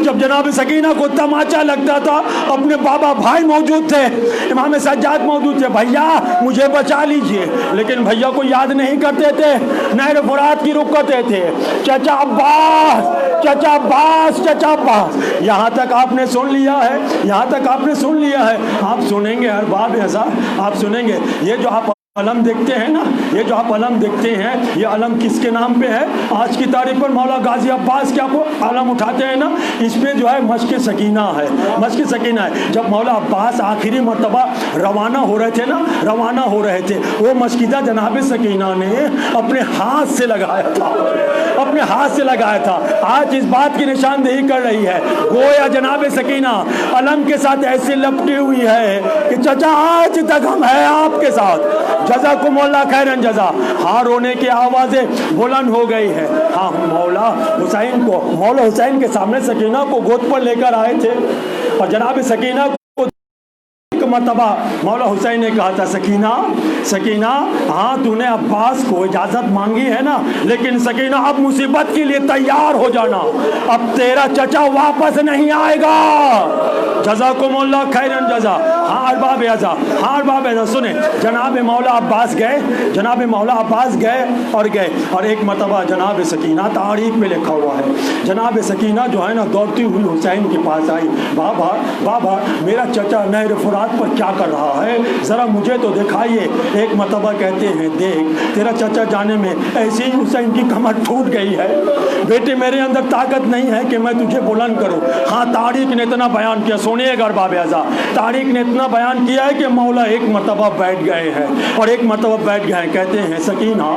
जब जब जनाब सकीना को तमाचा लगता था, अपने बाबा भाई मौजूद थे, इमाम सज्जाद मौजूद थे, भैया मुझे बचा लीजिए, लेकिन भैया को याद नहीं करते थे, नहर फुरात की रुख करते थे, चचा अब्बास, चचा अब्बास, चचा अब्बास। यहाँ तक आपने सुन लिया है, यहाँ तक आपने सुन लिया है। आप सुनेंगे अरबाब ऐसा, आप सुनेंगे ये जो आप अलम देखते हैं ना, ये जो आप अलम देखते हैं, ये अलम किसके नाम पे है? आज की तारीख पर मौला गाजी अब्बास के आपको अलम उठाते हैं ना, इस पे जो है मश्क सकीना है, मश्क सकीना है। जब मौला अब्बास आखिरी मरतबा रवाना हो रहे थे ना, रवाना हो रहे थे, वो मस्जिदा जनाब सकीना ने अपने हाथ से लगाया था, अपने हाथ से लगाया था। आज इस बात की निशानदेही कर रही है, गोया जनाब सकीना अलम के साथ ऐसे लपटी हुई है कि चचा आज तक हम हैं आपके साथ, जज़ाकुमुल्लाह खैरन जज़ा। हाँ, रोने की आवाज़ें बुलंद हो गई है। हाँ, मौला हुसैन के सामने सकीना को गोद पर लेकर आए थे और जनाब सकीना मरतबा मौला हुसैन ने कहा था, सकीना सकीना, हाँ तूने अब्बास को इजाज़त मांगी है ना, लेकिन सकीना अब मुसीबत के लिए तैयार हो जाना, अब तेरा चचा वापस नहीं आएगा। जज़ाकुमुल्लाह खैरन जज़ा। हाँ अरबाब एज़ा, हाँ अरबाब एज़ा, सुने, जनाब मौला अब्बास गए, जनाब मौला अब्बास गए और एक मरतबा जनाब सकीना, तारीख में लिखा हुआ है, जनाब सकीना जो है ना दौड़ती हुई हुसैन के पास आई, बाबा बाबा मेरा चचा नहर फुरात पर क्या कर रहा है, ज़रा मुझे तो दिखाइए। एक मरतबा कहते हैं, देख तेरा चचा जाने में ऐसे ही हुसैन की कमर टूट गई है, बेटे मेरे अंदर ताकत नहीं है कि मैं तुझे बुलंद करूं। हाँ, तारीख ने इतना बयान किया, सुनिएगा अरबाब एज़ा, तारीख ने इतना बयान किया है कि मौला एक मरतबा बैठ गए हैं और एक मरतबा बैठ गए हैं, कहते हैं सकीना,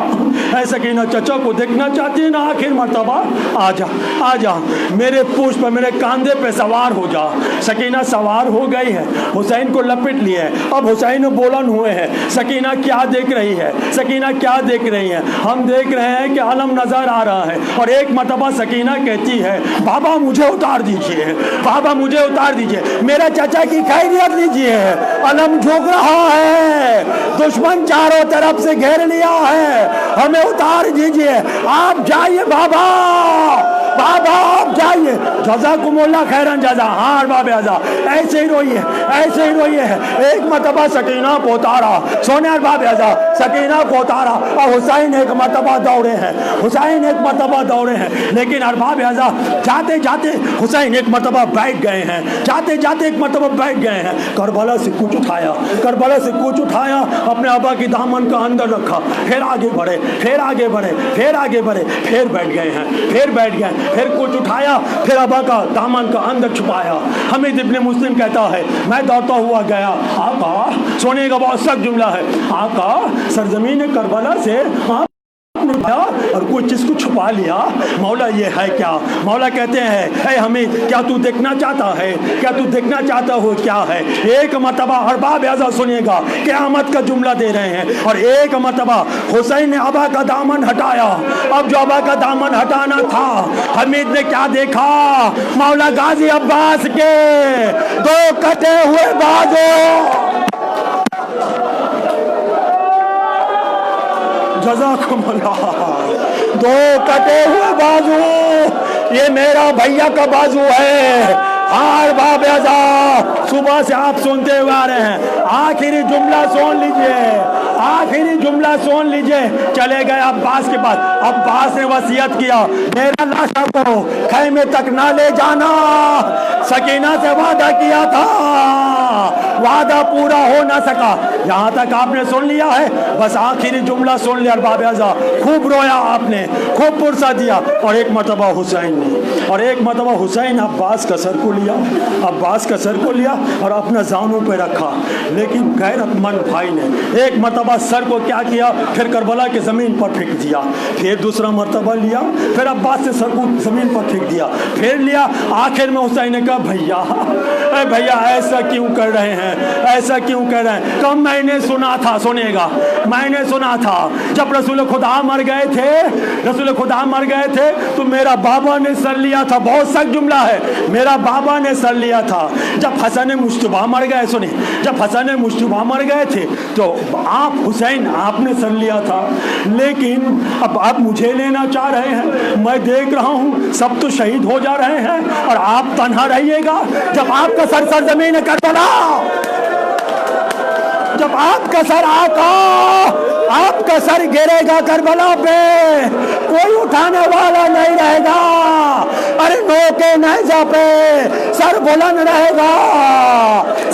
ऐ सकीना चचा को देखना चाहती है ना, आखिर मरतबा आ जा मेरे पूछ पर, मेरे कांधे पे सवार हो जा। सकीना सवार हो गई है, हुसैन को लपेट लिए है, अब हुसैन बुलंद हुए हैं। सकीना क्या देख रही है, सकीना क्या देख रही है? हम देख रहे हैं कि अलम नजर आ रहा है और एक मरतबा सकीना कहती है, बाबा मुझे उतार दीजिए, बाबा मुझे उतार दीजिए, मेरे चाचा की खैरियत लीजिए, अलम झुक रहा है, दुश्मन चारों तरफ से घेर लिया है, हमें उतार दीजिए, आप जाइए बाबा, बाबा आप जाइए, जज़ाकुमुल्लाह खैरन जज़ा। हाँ अरबाब एज़ा, ऐसे ही रोइए, ऐसे ही रोइए है। एक मरतबा सकीना को उतारा, सोने अरबाब एज़ा, सकीना को उतारा और हुसैन एक मरतबा दौड़े हैं, हुसैन एक मरतबा दौड़े हैं, लेकिन अरबाब एज़ा जाते जाते हुसैन एक मरतबा बैठ गए हैं, जाते जाते एक मरतबा बैठ गए हैं। करबला से कुछ उठाया, करबला से कुछ उठाया, अपने अबा की दामन का अंदर रखा, फिर आगे बढ़े, फिर आगे बढ़े, फिर आगे बढ़े, फिर बैठ गए हैं, फिर बैठ गए, फिर कुछ उठाया, फिर अबा का दामन का अंदर छुपाया। हमीद इब्ने मुस्लिम कहता है, मैं दौड़ता हुआ गया, आका, सोने का बहुत सख्त जुमला है, आका सरजमीन करबला से और कुछ चीज को छुपा लिया, मौला ये है क्या? मौला कहते हैं, ऐ हमीद क्या तू देखना चाहता है, क्या तू देखना चाहता हो क्या है? एक मरतबा अरबाब एज़ा सुनिएगा, क़यामत का जुमला दे रहे हैं, और एक मरतबा हुसैन ने अबा का दामन हटाया। अब जो अबा का दामन हटाना था, हमीद ने क्या देखा? मौला गाजी अब्बास के दो कटे हुए बाजू, जज़ाकुमुल्लाह, दो कटे हुए बाजू, ये मेरा भैया का बाजू है। अरबाब एज़ा, सुबह से आप सुनते हुए आ रहे हैं, आखिरी जुमला सुन लीजिए, आखिरी जुमला सुन लीजिए। चले गए अब्बास के पास, अब्बास ने वसीयत किया, मेरा लाशा को खैमे तक ना ले जाना, सकीना से वादा किया था, वादा पूरा हो ना सका। यहाँ तक आपने सुन लिया है, बस आखिरी जुमला सुन लिया अरबाब एज़ा, खूब रोया आपने, खूब पुरसा दिया। और एक मरतबा हुसैन ने, और एक मरतबा हुसैन अब्बास का सर को लिया, अब्बास का सर को लिया और अपना जानों पे रखा, लेकिन गैरतमंद भाई ने एक मरतबा सर को क्या किया, फिर करबला के ज़मीन पर फेंक दिया, फिर दूसरा मरतबा लिया, फिर अब्बास से सर को ज़मीन पर फेंक दिया, फिर लिया। आखिर में हुसैन ने कहा, भैया भैया ऐसा क्यों कर रहे हैं, ऐसा क्यों कर रहे हैं? कम मैंने सुना था, सुनेगा, मैंने सुना था जब रसूल खुदा मर गए थे, रसूल खुदा मर गए थे तो मेरा बाबा ने सर लिया था। बहुत सख्त जुमला है, मेरा बाबा ने सर लिया था। जब हसन मुश्तबा मर गए, सुने, जब हसन मुश्तबा मर गए थे तो आप हुसैन आपने सर लिया था। लेकिन अब आप मुझे लेना चाह रहे हैं, मैं देख रहा हूँ सब तो शहीद हो जा रहे हैं और आप तन्हा रहिएगा। जब आपका सर सरजमीन करबला, जब आपका सर आका, आपका सर गिरेगा करबला पे, कोई उठाने वाला नहीं रहेगा। अरे नोके नेज़ा पे सर बुलंद रहेगा,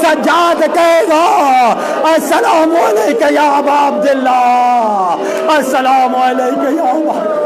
सज्जाद कहेगा अस्सलामु अलैका या अबा अब्दुल्लाह, अस्सलामु अलैका या अबा।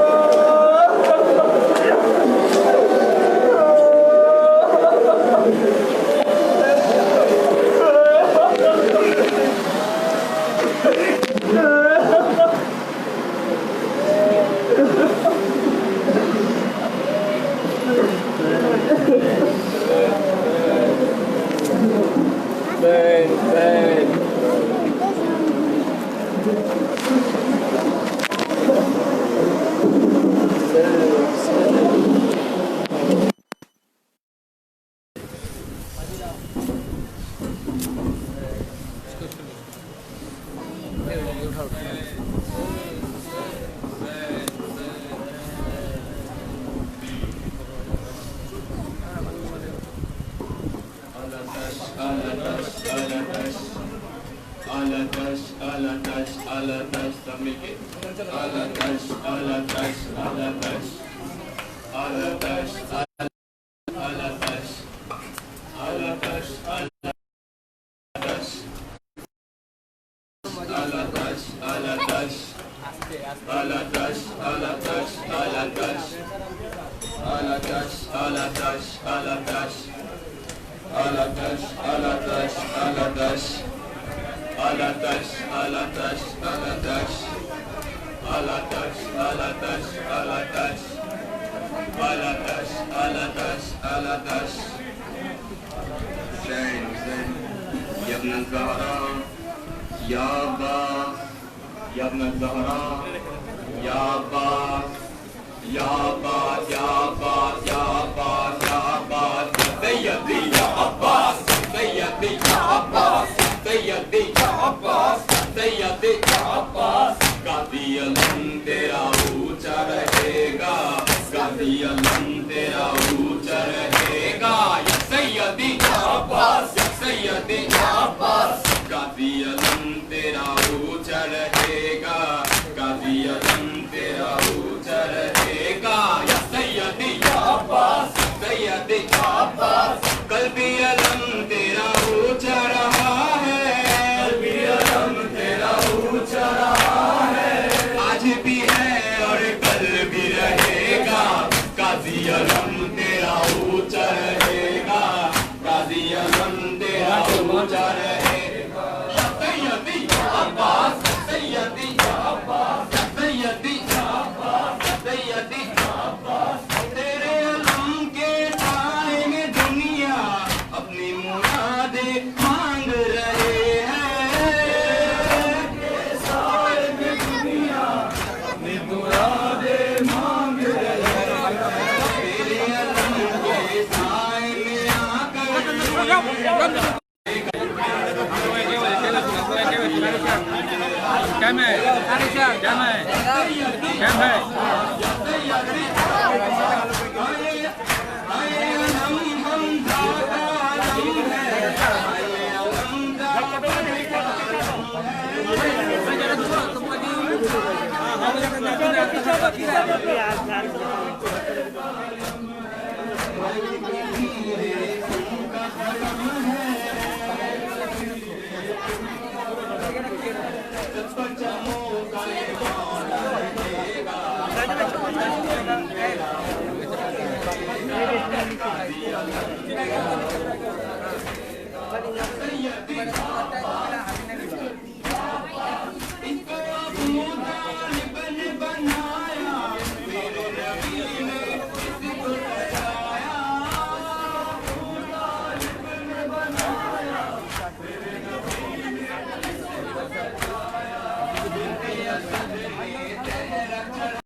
Thank you.